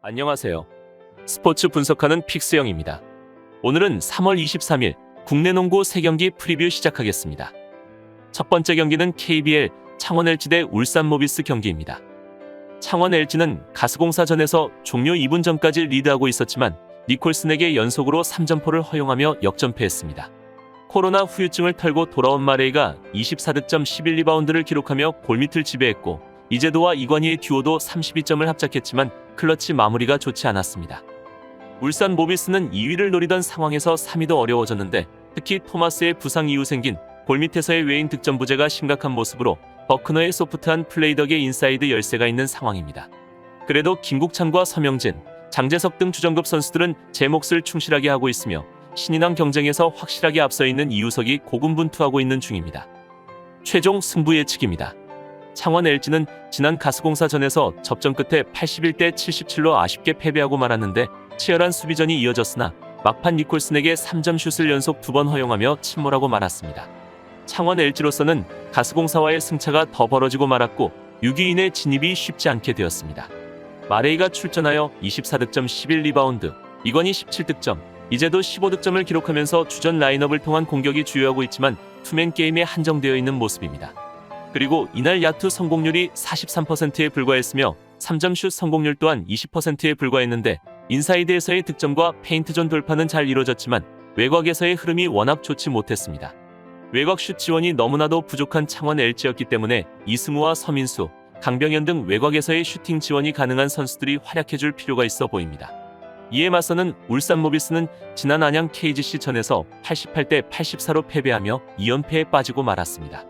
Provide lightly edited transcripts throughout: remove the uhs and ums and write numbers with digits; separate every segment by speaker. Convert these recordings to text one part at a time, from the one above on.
Speaker 1: 안녕하세요. 스포츠 분석하는 픽스영입니다. 오늘은 3월 23일 국내 농구 3경기 프리뷰 시작하겠습니다. 첫 번째 경기는 KBL 창원 LG 대 울산 모비스 경기입니다. 창원 LG는 가스공사전에서 종료 2분 전까지 리드하고 있었지만 니콜슨에게 연속으로 3점포를 허용하며 역전패했습니다. 코로나 후유증을 털고 돌아온 마레이가 24득점 11리바운드를 기록하며 골밑을 지배했고 이재도와 이관희의 듀오도 32점을 합작했지만 클러치 마무리가 좋지 않았습니다. 울산 모비스는 2위를 노리던 상황에서 3위도 어려워졌는데 특히 토마스의 부상 이후 생긴 골밑에서의 외인 득점 부재가 심각한 모습으로 버크너의 소프트한 플레이 덕에 인사이드 열세가 있는 상황입니다. 그래도 김국찬과 서명진, 장재석 등 주전급 선수들은 제 몫을 충실하게 하고 있으며 신인왕 경쟁에서 확실하게 앞서 있는 이우석이 고군분투하고 있는 중입니다. 최종 승부 예측입니다. 창원 LG는 지난 가스공사전에서 접전 끝에 81대 77로 아쉽게 패배하고 말았는데 치열한 수비전이 이어졌으나 막판 니콜슨에게 3점 슛을 연속 2번 허용하며 침몰하고 말았습니다. 창원 LG로서는 가스공사와의 승차가 더 벌어지고 말았고 6위인의 진입이 쉽지 않게 되었습니다. 마레이가 출전하여 24득점 11리바운드, 이관희 17득점, 이제도 15득점을 기록하면서 주전 라인업을 통한 공격이 주요하고 있지만 투맨 게임에 한정되어 있는 모습입니다. 그리고 이날 야투 성공률이 43%에 불과했으며 3점 슛 성공률 또한 20%에 불과했는데 인사이드에서의 득점과 페인트존 돌파는 잘 이루어졌지만 외곽에서의 흐름이 워낙 좋지 못했습니다. 외곽 슛 지원이 너무나도 부족한 창원 LG였기 때문에 이승우와 서민수, 강병현 등 외곽에서의 슈팅 지원이 가능한 선수들이 활약해줄 필요가 있어 보입니다. 이에 맞서는 울산 모비스는 지난 안양 KGC전에서 88대 84로 패배하며 2연패에 빠지고 말았습니다.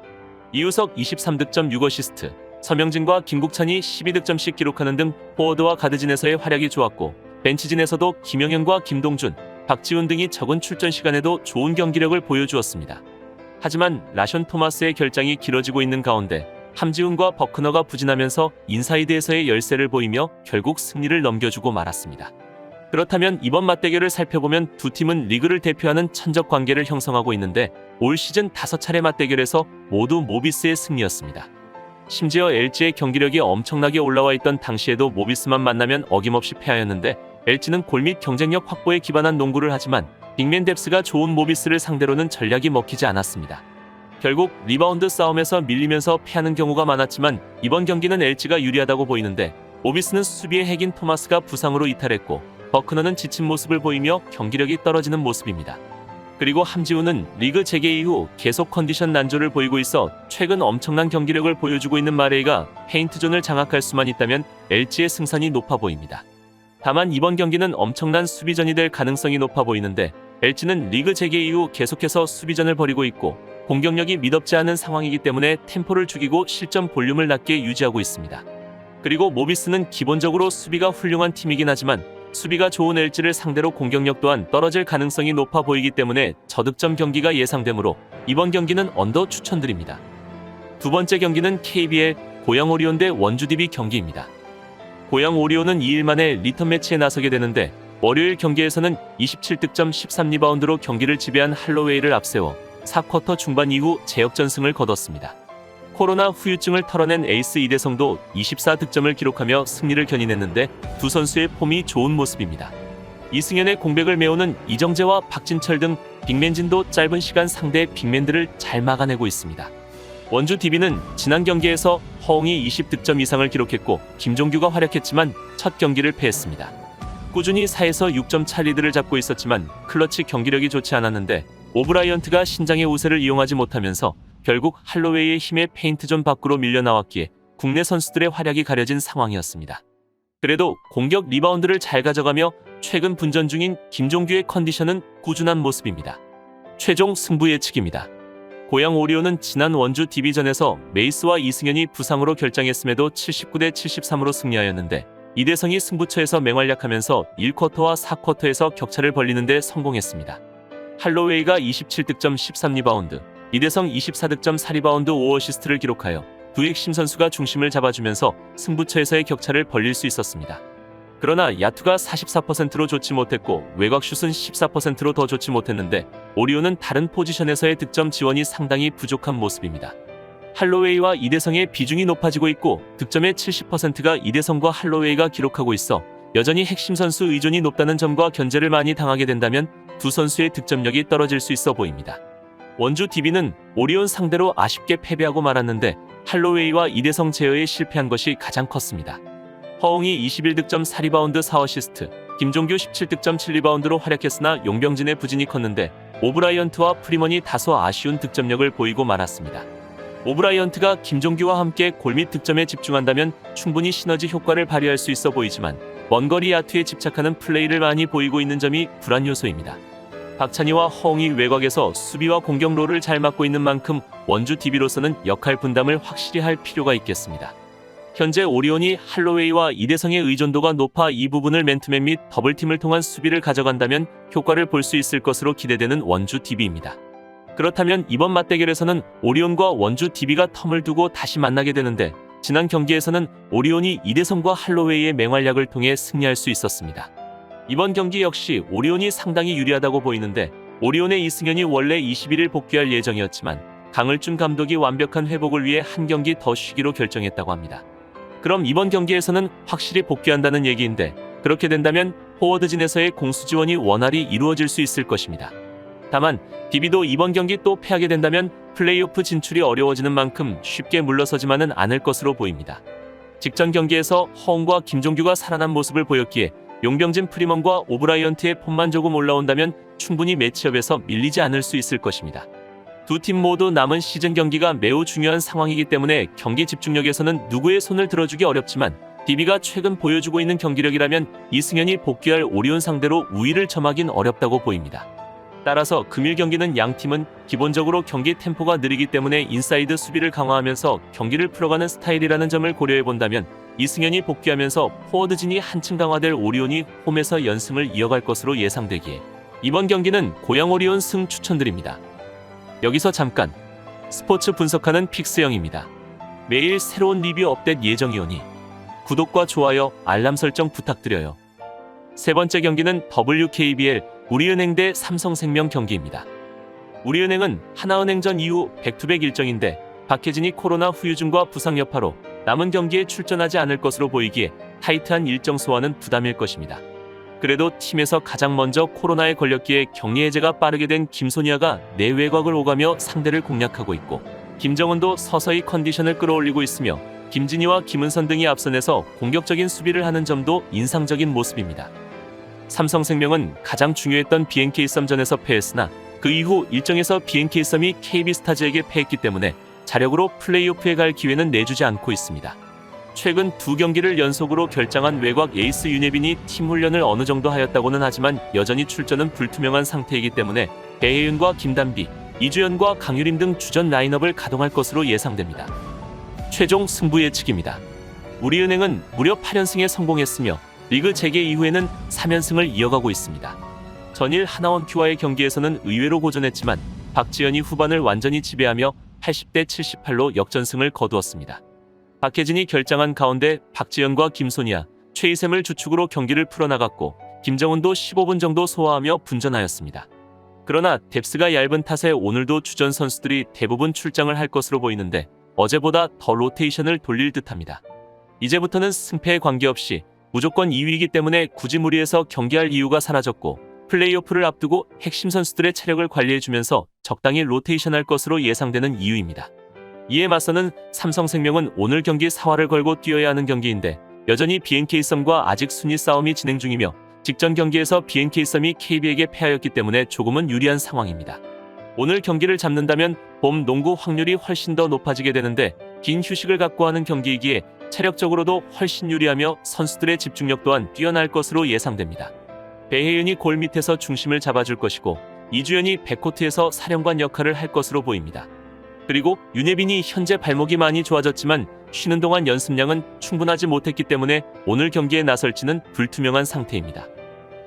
Speaker 1: 이우석 23득점 6어시스트, 서명진과 김국찬이 12득점씩 기록하는 등 포워드와 가드진에서의 활약이 좋았고 벤치진에서도 김영현과 김동준, 박지훈 등이 적은 출전 시간에도 좋은 경기력을 보여주었습니다. 하지만 라션 토마스의 결장이 길어지고 있는 가운데 함지훈과 버크너가 부진하면서 인사이드에서의 열세를 보이며 결국 승리를 넘겨주고 말았습니다. 그렇다면 이번 맞대결을 살펴보면 두 팀은 리그를 대표하는 천적 관계를 형성하고 있는데 올 시즌 5차례 맞대결에서 모두 모비스의 승리였습니다. 심지어 LG의 경기력이 엄청나게 올라와 있던 당시에도 모비스만 만나면 어김없이 패하였는데 LG는 골밑 경쟁력 확보에 기반한 농구를 하지만 빅맨 뎁스가 좋은 모비스를 상대로는 전략이 먹히지 않았습니다. 결국 리바운드 싸움에서 밀리면서 패하는 경우가 많았지만 이번 경기는 LG가 유리하다고 보이는데 모비스는 수비의 핵인 토마스가 부상으로 이탈했고 버크너는 지친 모습을 보이며 경기력이 떨어지는 모습입니다. 그리고 함지훈은 리그 재개 이후 계속 컨디션 난조를 보이고 있어 최근 엄청난 경기력을 보여주고 있는 마레이가 페인트존을 장악할 수만 있다면 LG의 승산이 높아 보입니다. 다만 이번 경기는 엄청난 수비전이 될 가능성이 높아 보이는데 LG는 리그 재개 이후 계속해서 수비전을 벌이고 있고 공격력이 미덥지 않은 상황이기 때문에 템포를 죽이고 실점 볼륨을 낮게 유지하고 있습니다. 그리고 모비스는 기본적으로 수비가 훌륭한 팀이긴 하지만 수비가 좋은 LG를 상대로 공격력 또한 떨어질 가능성이 높아 보이기 때문에 저득점 경기가 예상되므로 이번 경기는 언더 추천드립니다. 두 번째 경기는 KBL 고양 오리온 대 원주 DB 경기입니다. 고양 오리온은 2일 만에 리턴 매치에 나서게 되는데 월요일 경기에서는 27득점 13리바운드로 경기를 지배한 할로웨이를 앞세워 4쿼터 중반 이후 제역전승을 거뒀습니다. 코로나 후유증을 털어낸 에이스 이대성도 24득점을 기록하며 승리를 견인했는데 두 선수의 폼이 좋은 모습입니다. 이승현의 공백을 메우는 이정재와 박진철 등 빅맨진도 짧은 시간 상대 빅맨들을 잘 막아내고 있습니다. 원주 DB는 지난 경기에서 허웅이 20득점 이상을 기록했고 김종규가 활약했지만 첫 경기를 패했습니다. 꾸준히 4에서 6점 차 리드를 잡고 있었지만 클러치 경기력이 좋지 않았는데 오브라이언트가 신장의 우세를 이용하지 못하면서 결국 할로웨이의 힘에 페인트존 밖으로 밀려나왔기에 국내 선수들의 활약이 가려진 상황이었습니다. 그래도 공격 리바운드를 잘 가져가며 최근 분전 중인 김종규의 컨디션은 꾸준한 모습입니다. 최종 승부 예측입니다. 고양 오리온은 지난 원주 DB전에서 메이스와 이승현이 부상으로 결장했음에도 79대 73으로 승리하였는데 이대성이 승부처에서 맹활약하면서 1쿼터와 4쿼터에서 격차를 벌리는 데 성공했습니다. 할로웨이가 27득점 13리바운드, 이대성 24득점 4리바운드 5어시스트를 기록하여 두 핵심 선수가 중심을 잡아주면서 승부처에서의 격차를 벌릴 수 있었습니다. 그러나 야투가 44%로 좋지 못했고 외곽슛은 14%로 더 좋지 못했는데 오리온은 다른 포지션에서의 득점 지원이 상당히 부족한 모습입니다. 할로웨이와 이대성의 비중이 높아지고 있고 득점의 70%가 이대성과 할로웨이가 기록하고 있어 여전히 핵심 선수 의존이 높다는 점과 견제를 많이 당하게 된다면 두 선수의 득점력이 떨어질 수 있어 보입니다. 원주 DB는 오리온 상대로 아쉽게 패배하고 말았는데 할로웨이와 이대성 제어에 실패한 것이 가장 컸습니다. 허웅이 21득점 4리바운드 4어시스트, 김종규 17득점 7리바운드로 활약했으나 용병진의 부진이 컸는데 오브라이언트와 프리먼이 다소 아쉬운 득점력을 보이고 말았습니다. 오브라이언트가 김종규와 함께 골밑 득점에 집중한다면 충분히 시너지 효과를 발휘할 수 있어 보이지만 먼거리 야투에 집착하는 플레이를 많이 보이고 있는 점이 불안 요소입니다. 박찬희와 허웅이 외곽에서 수비와 공격 롤을 잘 맡고 있는 만큼 원주 DB로서는 역할 분담을 확실히 할 필요가 있겠습니다. 현재 오리온이 할로웨이와 이대성의 의존도가 높아 이 부분을 맨투맨 및 더블팀을 통한 수비를 가져간다면 효과를 볼 수 있을 것으로 기대되는 원주 DB입니다. 그렇다면 이번 맞대결에서는 오리온과 원주 DB가 텀을 두고 다시 만나게 되는데 지난 경기에서는 오리온이 이대성과 할로웨이의 맹활약을 통해 승리할 수 있었습니다. 이번 경기 역시 오리온이 상당히 유리하다고 보이는데 오리온의 이승현이 원래 21일 복귀할 예정이었지만 강을준 감독이 완벽한 회복을 위해 한 경기 더 쉬기로 결정했다고 합니다. 그럼 이번 경기에서는 확실히 복귀한다는 얘기인데 그렇게 된다면 포워드진에서의 공수 지원이 원활히 이루어질 수 있을 것입니다. 다만 DB도 이번 경기 또 패하게 된다면 플레이오프 진출이 어려워지는 만큼 쉽게 물러서지만은 않을 것으로 보입니다. 직전 경기에서 허웅과 김종규가 살아난 모습을 보였기에 용병진 프리먼과 오브라이언트의 폼만 조금 올라온다면 충분히 매치업에서 밀리지 않을 수 있을 것입니다. 두 팀 모두 남은 시즌 경기가 매우 중요한 상황이기 때문에 경기 집중력에서는 누구의 손을 들어주기 어렵지만 DB가 최근 보여주고 있는 경기력이라면 이승현이 복귀할 오리온 상대로 우위를 점하긴 어렵다고 보입니다. 따라서 금일 경기는 양 팀은 기본적으로 경기 템포가 느리기 때문에 인사이드 수비를 강화하면서 경기를 풀어가는 스타일이라는 점을 고려해본다면 이승현이 복귀하면서 포워드진이 한층 강화될 오리온이 홈에서 연승을 이어갈 것으로 예상되기에 이번 경기는 고양 오리온 승 추천드립니다. 여기서 잠깐 스포츠 분석하는 픽스형입니다. 매일 새로운 리뷰 업데이트 예정이오니 구독과 좋아요, 알람 설정 부탁드려요. 세 번째 경기는 WKBL 우리은행 대 삼성생명 경기입니다. 우리은행은 하나은행전 이후 백투백 일정인데 박혜진이 코로나 후유증과 부상 여파로 남은 경기에 출전하지 않을 것으로 보이기에 타이트한 일정 소화는 부담일 것입니다. 그래도 팀에서 가장 먼저 코로나에 걸렸기에 격리 해제가 빠르게 된 김소니아가 내외곽을 오가며 상대를 공략하고 있고 김정은도 서서히 컨디션을 끌어올리고 있으며 김진희와 김은선 등이 앞선에서 공격적인 수비를 하는 점도 인상적인 모습입니다. 삼성생명은 가장 중요했던 BNK 썸전에서 패했으나 그 이후 일정에서 BNK 썸이 KB스타즈에게 패했기 때문에 자력으로 플레이오프에 갈 기회는 내주지 않고 있습니다. 최근 두 경기를 연속으로 결장한 외곽 에이스 윤예빈이 팀 훈련을 어느 정도 하였다고는 하지만 여전히 출전은 불투명한 상태이기 때문에 배혜윤과 김단비, 이주연과 강유림 등 주전 라인업을 가동할 것으로 예상됩니다. 최종 승부 예측입니다. 우리은행은 무려 8연승에 성공했으며 리그 재개 이후에는 3연승을 이어가고 있습니다. 전일 하나원큐와의 경기에서는 의외로 고전했지만 박지현이 후반을 완전히 지배하며 80대 78로 역전승을 거두었습니다. 박혜진이 결장한 가운데 박지현과 김소니아, 최희샘을 주축으로 경기를 풀어나갔고 김정은도 15분 정도 소화하며 분전하였습니다. 그러나 뎁스가 얇은 탓에 오늘도 주전 선수들이 대부분 출장을 할 것으로 보이는데 어제보다 더 로테이션을 돌릴 듯합니다. 이제부터는 승패에 관계없이 무조건 2위이기 때문에 굳이 무리해서 경기할 이유가 사라졌고 플레이오프를 앞두고 핵심 선수들의 체력을 관리해주면서 적당히 로테이션할 것으로 예상되는 이유입니다. 이에 맞서는 삼성생명은 오늘 경기 사활을 걸고 뛰어야 하는 경기인데 여전히 BNK썸과 아직 순위 싸움이 진행 중이며 직전 경기에서 BNK썸이 KB에게 패하였기 때문에 조금은 유리한 상황입니다. 오늘 경기를 잡는다면 봄 농구 확률이 훨씬 더 높아지게 되는데 긴 휴식을 갖고 하는 경기이기에 체력적으로도 훨씬 유리하며 선수들의 집중력 또한 뛰어날 것으로 예상됩니다. 배혜윤이 골 밑에서 중심을 잡아줄 것이고 이주연이 백코트에서 사령관 역할을 할 것으로 보입니다. 그리고 윤예빈이 현재 발목이 많이 좋아졌지만 쉬는 동안 연습량은 충분하지 못했기 때문에 오늘 경기에 나설지는 불투명한 상태입니다.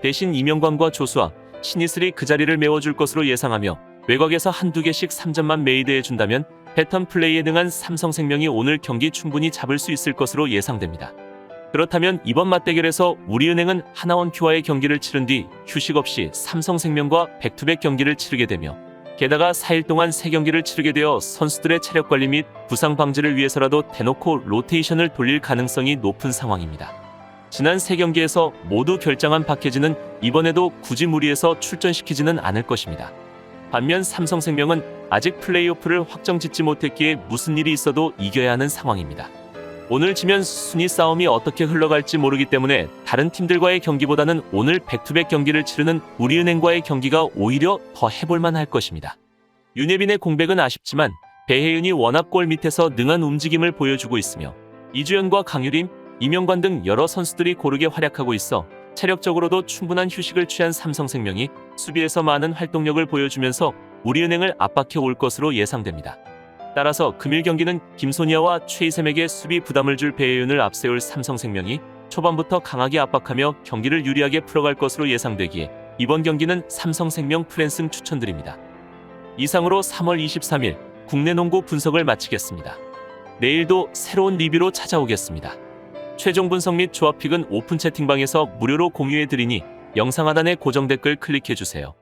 Speaker 1: 대신 이명광과 조수아, 신이슬이 그 자리를 메워줄 것으로 예상하며 외곽에서 한두 개씩 3점만 메이드해준다면 패턴 플레이에 능한 삼성생명이 오늘 경기 충분히 잡을 수 있을 것으로 예상됩니다. 그렇다면 이번 맞대결에서 우리은행은 하나원큐와의 경기를 치른 뒤 휴식 없이 삼성생명과 백투백 경기를 치르게 되며 게다가 4일 동안 3경기를 치르게 되어 선수들의 체력 관리 및 부상 방지를 위해서라도 대놓고 로테이션을 돌릴 가능성이 높은 상황입니다. 지난 3경기에서 모두 결장한 박해진은 이번에도 굳이 무리해서 출전시키지는 않을 것입니다. 반면 삼성생명은 아직 플레이오프를 확정짓지 못했기에 무슨 일이 있어도 이겨야 하는 상황입니다. 오늘 지면 순위 싸움이 어떻게 흘러갈지 모르기 때문에 다른 팀들과의 경기보다는 오늘 백투백 경기를 치르는 우리은행과의 경기가 오히려 더 해볼만 할 것입니다. 윤예빈의 공백은 아쉽지만 배혜윤이 워낙 골 밑에서 능한 움직임을 보여주고 있으며 이주연과 강유림, 이명관 등 여러 선수들이 고르게 활약하고 있어 체력적으로도 충분한 휴식을 취한 삼성생명이 수비에서 많은 활동력을 보여주면서 우리은행을 압박해 올 것으로 예상됩니다. 따라서 금일 경기는 김소니아와 최희샘에게 수비 부담을 줄 배혜윤을 앞세울 삼성생명이 초반부터 강하게 압박하며 경기를 유리하게 풀어갈 것으로 예상되기에 이번 경기는 삼성생명 프랜승 추천드립니다. 이상으로 3월 23일 국내 농구 분석을 마치겠습니다. 내일도 새로운 리뷰로 찾아오겠습니다. 최종 분석 및 조합픽은 오픈 채팅방에서 무료로 공유해드리니 영상 하단의 고정 댓글 클릭해주세요.